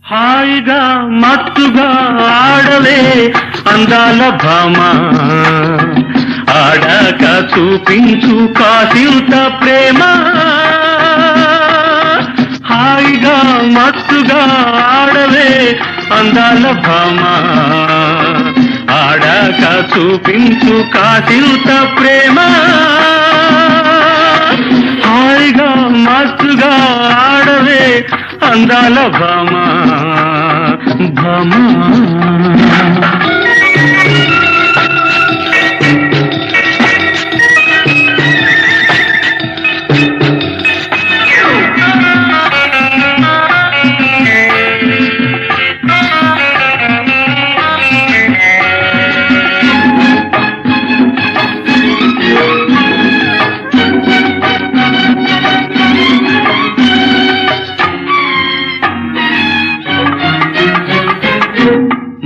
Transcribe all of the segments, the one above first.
హాయిగా మత్తుగా ఆడవే అందాల భామ, ఆడాక చూపించు కాసింత ప్రేమ. హాయిగా మత్తుగా ఆడవే అందాల భామ, ఆడాక చూపించు కాసింత ప్రేమ. హాయిగా మత్తుగా ఆడవే అందాల భామ భామ.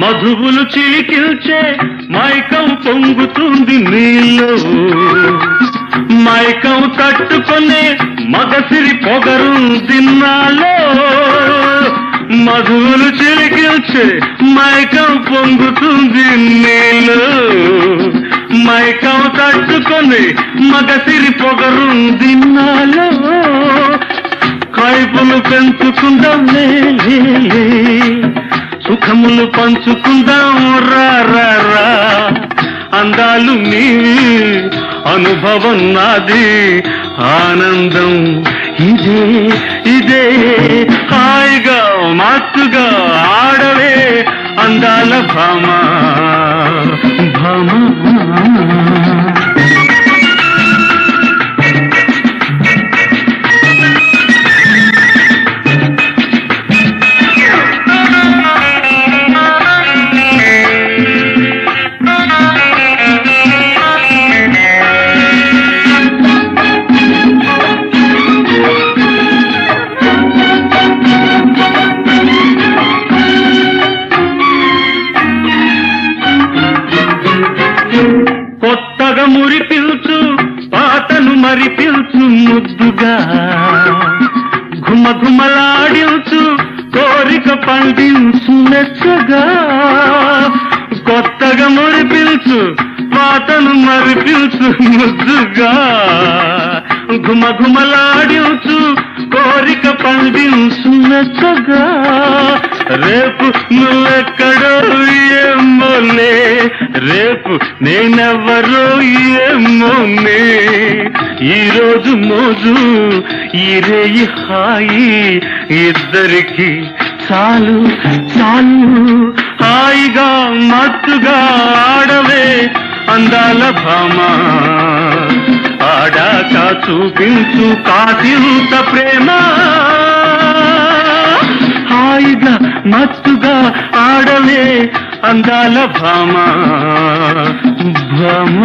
మధువులు చిలికిల్చే మైకం పొంగుతుంది నీళ్ళు, మైకం తట్టుకునే మగసిరి పొగరు దిన్నాలో. మధువులు చిలికిల్చే మైకం పొంగుతుంది నీళ్ళు, మైకం తట్టుకునే మగసిరి పొగరు దిన్నాలో. కైపులు పెంచుకుందాం సుఖములు పంచుకుందాం రా రా రా. అందాలు నీ అనుభవం నాది, ఆనందం ఇదే ఇదే. హాయిగా మత్తుగా ఆడవే అందాల భామ భామ. కొత్తగా మురి పిలుచు పాతను మరి పిలుచు ముద్దుగా, ఘుమఘుమలాడించు కోరిక పండించు మెచ్చగా. కొత్తగా మురి పిలుచు పాతను మరి పిలుచు ముద్దుగా, ఘుమఘుమలాడించు కోరిక పండించు మెచ్చగా. రేపు నువ్వెక్కడో ఏమోలే, రేపు నేనెవ్వరో ఏమోనే. ఈరోజు మోజు ఈ రేయి హాయి ఇద్దరికి చాలు చాలు. హాయిగా మత్తుగా ఆడవే అందాల భామ, ఆడాక చూపించు కాసింత ప్రేమ. హాయిగా మత్తుగా ఆడవే అందాల భామ భామ.